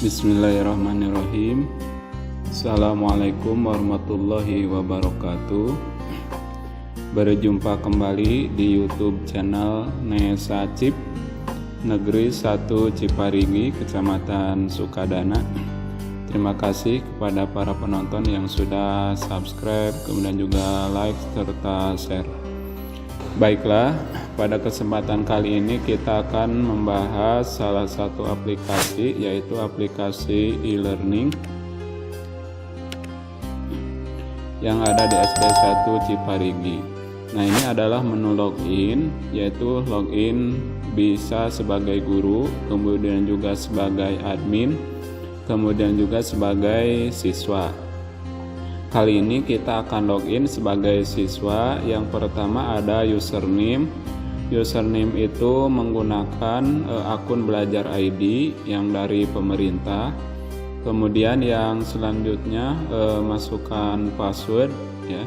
Bismillahirrahmanirrahim. Assalamualaikum warahmatullahi wabarakatuh. Berjumpa kembali di YouTube channel Nesa Cip, Negeri 1 Ciparingi, Kecamatan Sukadana. Terima kasih kepada para penonton yang sudah subscribe, kemudian juga like serta share. Baiklah, pada kesempatan kali ini kita akan membahas salah satu aplikasi, yaitu aplikasi e-learning yang ada di SD 1 Ciparingi. Nah, ini adalah menu login, yaitu login bisa sebagai guru, kemudian juga sebagai admin, kemudian juga sebagai siswa. Kali ini kita akan login sebagai siswa. Yang pertama ada username. Username itu menggunakan akun belajar ID yang dari pemerintah. Kemudian yang selanjutnya masukkan password ya.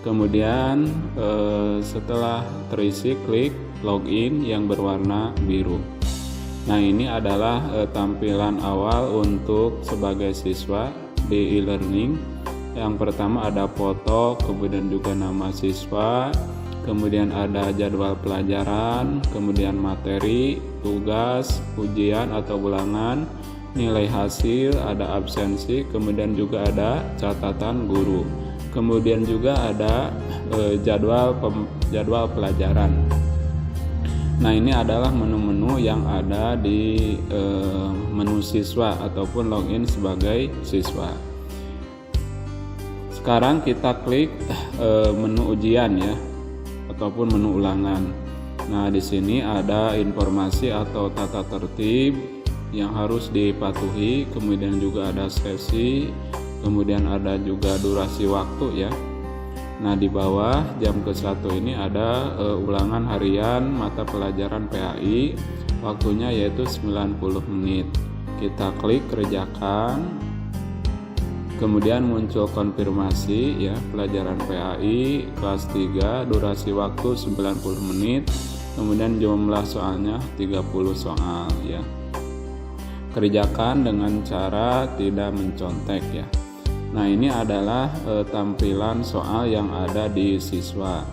Kemudian setelah terisi, klik login yang berwarna biru. Nah, ini adalah tampilan awal untuk sebagai siswa di e-learning. Yang pertama ada foto, kemudian juga nama siswa, kemudian ada jadwal pelajaran, kemudian materi, tugas, ujian atau ulangan, nilai hasil, ada absensi, kemudian juga ada catatan guru. Kemudian juga ada jadwal pelajaran. Nah, ini adalah menu-menu yang ada di menu siswa ataupun login sebagai siswa. Sekarang kita klik menu ujian ya, ataupun menu ulangan. Nah, di sini ada informasi atau tata tertib yang harus dipatuhi, kemudian juga ada sesi, kemudian ada juga durasi waktu ya. Nah, di bawah jam ke-1 ini ada ulangan harian mata pelajaran PAI, waktunya yaitu 90 menit. Kita klik kerjakan. Kemudian muncul konfirmasi ya, pelajaran PAI kelas 3, durasi waktu 90 menit, kemudian jumlah soalnya 30 soal ya. Kerjakan dengan cara tidak mencontek ya. Nah, ini adalah tampilan soal yang ada di siswa.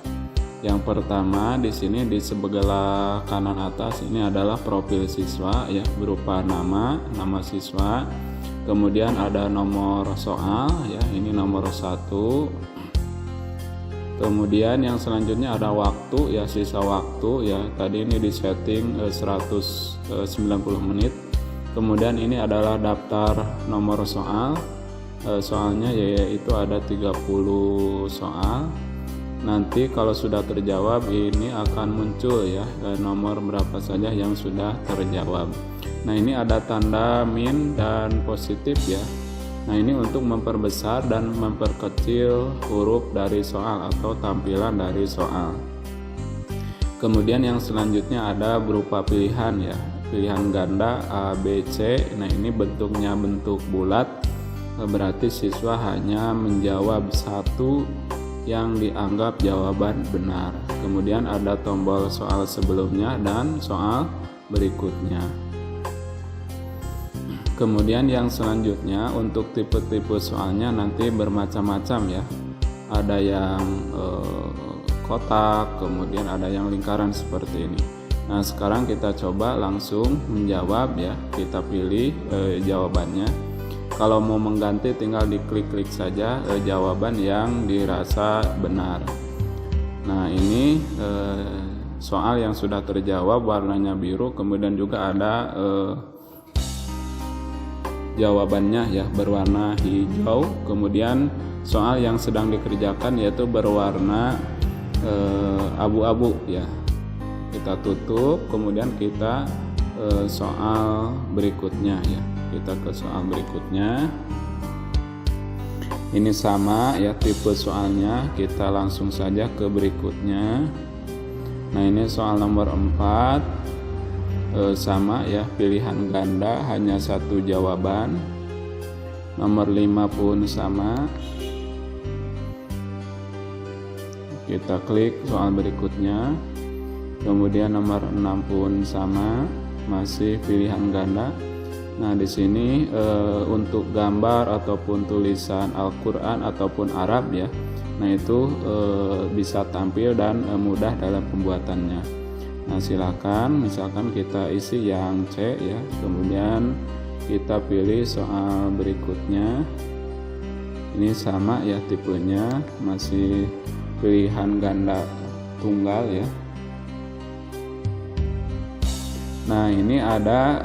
Yang pertama di sini di sebelah kanan atas ini adalah profil siswa ya, berupa nama siswa. Kemudian ada nomor soal ya, ini nomor 1. Kemudian yang selanjutnya ada waktu ya, sisa waktu ya. Tadi ini di setting 190 menit. Kemudian ini adalah daftar nomor soal. Soalnya yaitu ada 30 soal. Nanti kalau sudah terjawab ini akan muncul ya nomor berapa saja yang sudah terjawab. Nah, ini ada tanda min dan positif ya. Nah, ini untuk memperbesar dan memperkecil huruf dari soal atau tampilan dari soal. Kemudian yang selanjutnya ada berupa pilihan ya, pilihan ganda A, B, C. Nah, ini bentuknya bentuk bulat, berarti siswa hanya menjawab satu yang dianggap jawaban benar. Kemudian ada tombol soal sebelumnya dan soal berikutnya. Kemudian yang selanjutnya untuk tipe-tipe soalnya nanti bermacam-macam ya. Ada yang kotak, kemudian ada yang lingkaran seperti ini. Nah, sekarang kita coba langsung menjawab ya. Kita pilih jawabannya. Kalau mau mengganti tinggal diklik-klik saja jawaban yang dirasa benar. Nah, ini soal yang sudah terjawab warnanya biru, kemudian juga ada jawabannya ya berwarna hijau. Kemudian soal yang sedang dikerjakan yaitu berwarna abu-abu ya. Kita tutup, kemudian kita soal berikutnya ya. Kita ke soal berikutnya. Ini sama ya tipe soalnya, kita langsung saja ke berikutnya. Nah, ini soal nomor 4. Sama ya, pilihan ganda hanya satu jawaban. Nomor 5 pun sama. Kita klik soal berikutnya. Kemudian nomor 6 pun sama, masih pilihan ganda. Nah, di sini untuk gambar ataupun tulisan Al-Qur'an ataupun Arab ya. Nah, itu bisa tampil dan mudah dalam pembuatannya. Nah, silakan misalkan kita isi yang C ya. Kemudian kita pilih soal berikutnya. Ini sama ya tipenya, masih pilihan ganda tunggal ya. Nah, ini ada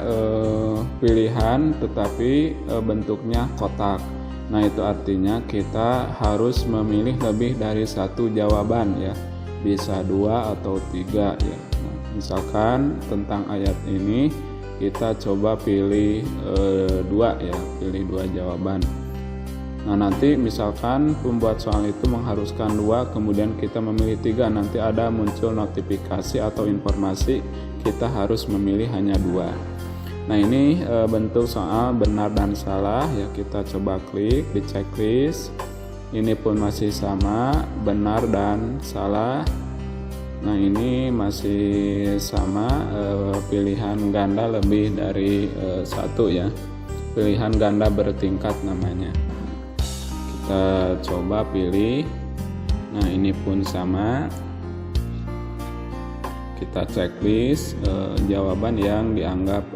pilihan tetapi bentuknya kotak. Nah, itu artinya kita harus memilih lebih dari satu jawaban ya. Bisa 2 atau 3 ya. Nah, misalkan tentang ayat ini kita coba pilih 2 ya, pilih 2 jawaban. Nah, nanti misalkan pembuat soal itu mengharuskan 2, kemudian kita memilih 3, nanti ada muncul notifikasi atau informasi kita harus memilih hanya 2. Nah, ini bentuk soal benar dan salah ya, kita coba klik di checklist. Ini pun masih sama, benar dan salah. Nah, ini masih sama, pilihan ganda lebih dari 1 ya, pilihan ganda bertingkat namanya. Kita coba pilih. Nah, ini pun sama, kita checklist jawaban yang dianggap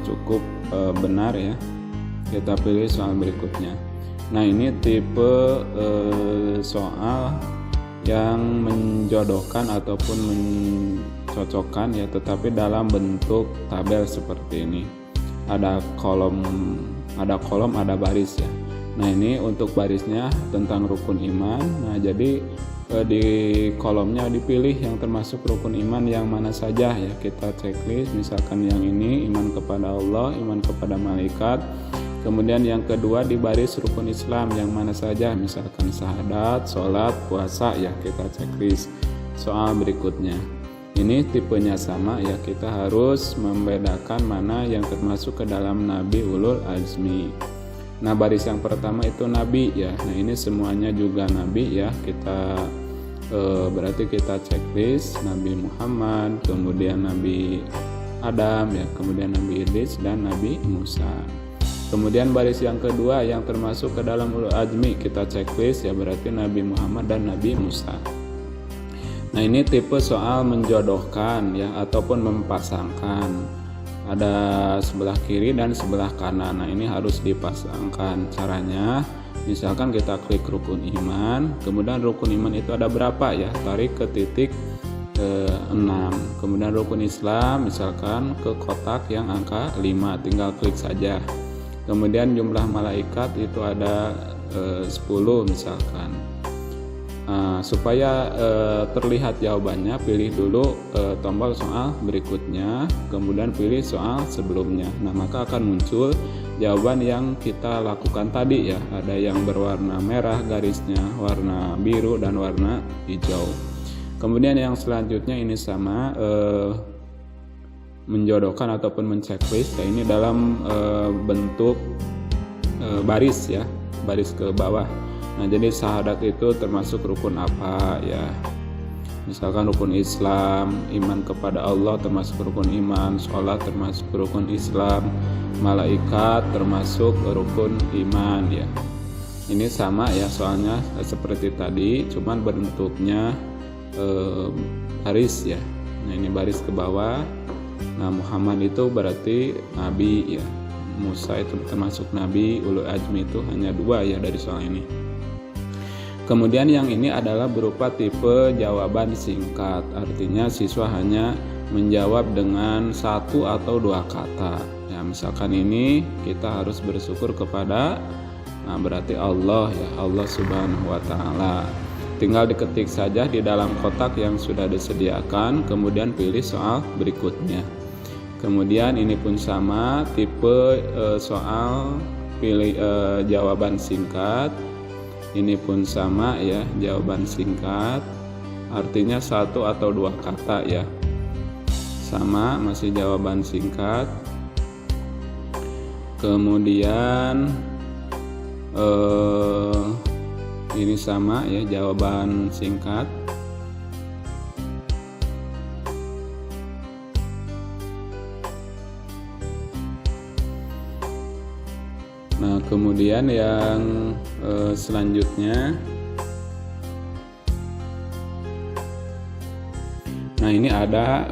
cukup benar ya, kita pilih soal berikutnya. Nah, ini tipe soal yang menjodohkan ataupun mencocokkan ya, tetapi dalam bentuk tabel seperti ini. Ada kolom, ada baris ya. Nah, ini untuk barisnya tentang rukun iman. Nah, jadi di kolomnya dipilih yang termasuk rukun iman yang mana saja ya, kita checklist. Misalkan yang ini iman kepada Allah, iman kepada malaikat. Kemudian yang kedua di baris rukun Islam yang mana saja, misalkan syahadat, sholat, puasa ya, kita checklist. Soal berikutnya ini tipenya sama ya, kita harus membedakan mana yang termasuk ke dalam Nabi Ulul Azmi. Nah, baris yang pertama itu Nabi ya. Nah, ini semuanya juga Nabi ya. Kita berarti kita checklist Nabi Muhammad, kemudian Nabi Adam ya, kemudian Nabi Idris dan Nabi Musa. Kemudian baris yang kedua yang termasuk ke dalam Ulul Azmi kita checklist ya, berarti Nabi Muhammad dan Nabi Musa. Nah, ini tipe soal menjodohkan ya ataupun mempasangkan. Ada sebelah kiri dan sebelah kanan. Nah, ini harus dipasangkan. Caranya misalkan kita klik rukun iman, kemudian rukun iman itu ada berapa ya, tarik ke titik 6. Kemudian rukun Islam misalkan ke kotak yang angka 5, tinggal klik saja. Kemudian jumlah malaikat itu ada 10 misalkan. Supaya terlihat jawabannya, pilih dulu tombol soal berikutnya, kemudian pilih soal sebelumnya. Nah, maka akan muncul jawaban yang kita lakukan tadi ya. Ada yang berwarna merah garisnya, warna biru dan warna hijau. Kemudian yang selanjutnya ini sama, menjodohkan ataupun menceklis. Nah, ini dalam bentuk baris ya, baris ke bawah. Nah, jadi syahadat itu termasuk rukun apa ya? Misalkan rukun Islam, iman kepada Allah termasuk rukun iman, sholat termasuk rukun Islam, malaikat termasuk rukun iman ya. Ini sama ya, soalnya seperti tadi, cuman bentuknya baris ya. Nah, ini baris ke bawah. Nah, Muhammad itu berarti Nabi ya. Musa itu termasuk Nabi. Ulul Azmi itu hanya 2 ya dari soal ini. Kemudian yang ini adalah berupa tipe jawaban singkat, artinya siswa hanya menjawab dengan 1 atau 2 kata. Ya, misalkan ini kita harus bersyukur kepada, nah berarti Allah ya, Allah Subhanahu wa Ta'ala. Tinggal diketik saja di dalam kotak yang sudah disediakan, kemudian pilih soal berikutnya. Kemudian ini pun sama, tipe soal pilih jawaban singkat. Ini pun sama ya, jawaban singkat, artinya 1 atau 2 kata ya. Sama, masih jawaban singkat. Kemudian ini sama ya, jawaban singkat. Nah, kemudian yang selanjutnya, nah ini ada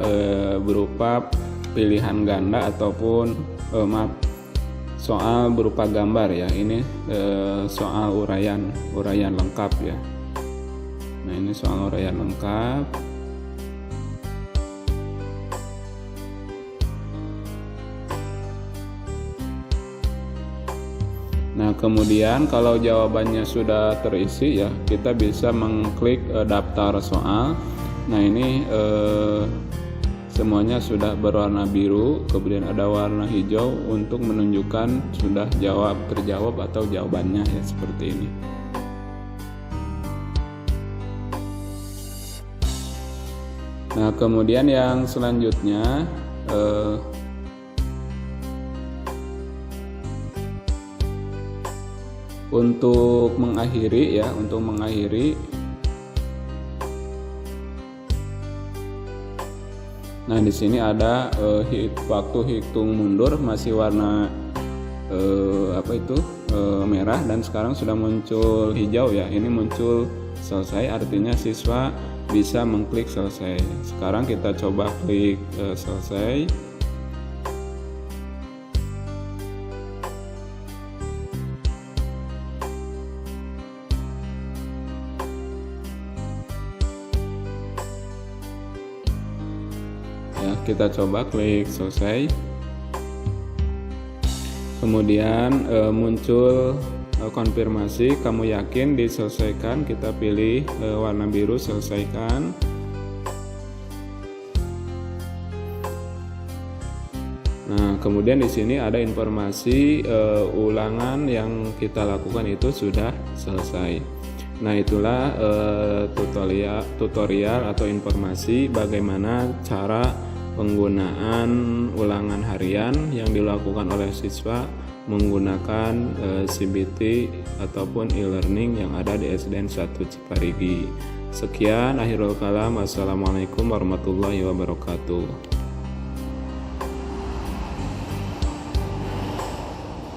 berupa pilihan ganda ataupun soal berupa gambar ya. Ini soal uraian lengkap ya. Nah, ini soal uraian lengkap. Nah, kemudian kalau jawabannya sudah terisi ya, kita bisa mengklik daftar soal. Nah, ini semuanya sudah berwarna biru, kemudian ada warna hijau untuk menunjukkan sudah terjawab atau jawabannya ya, seperti ini. Nah, kemudian yang selanjutnya untuk mengakhiri. Nah, di sini ada waktu hitung mundur masih warna merah, dan sekarang sudah muncul hijau ya. Ini muncul selesai, artinya siswa bisa mengklik selesai. Sekarang kita coba klik selesai. Ya, kita coba klik selesai. Kemudian muncul konfirmasi, kamu yakin diselesaikan? Kita pilih warna biru, selesaikan. Nah, kemudian di sini ada informasi ulangan yang kita lakukan itu sudah selesai. Nah, itulah tutorial atau informasi bagaimana cara penggunaan ulangan harian yang dilakukan oleh siswa menggunakan CBT ataupun e-learning yang ada di SDN 1 Ciparigi. Sekian, akhirul kalam. Assalamualaikum warahmatullahi wabarakatuh.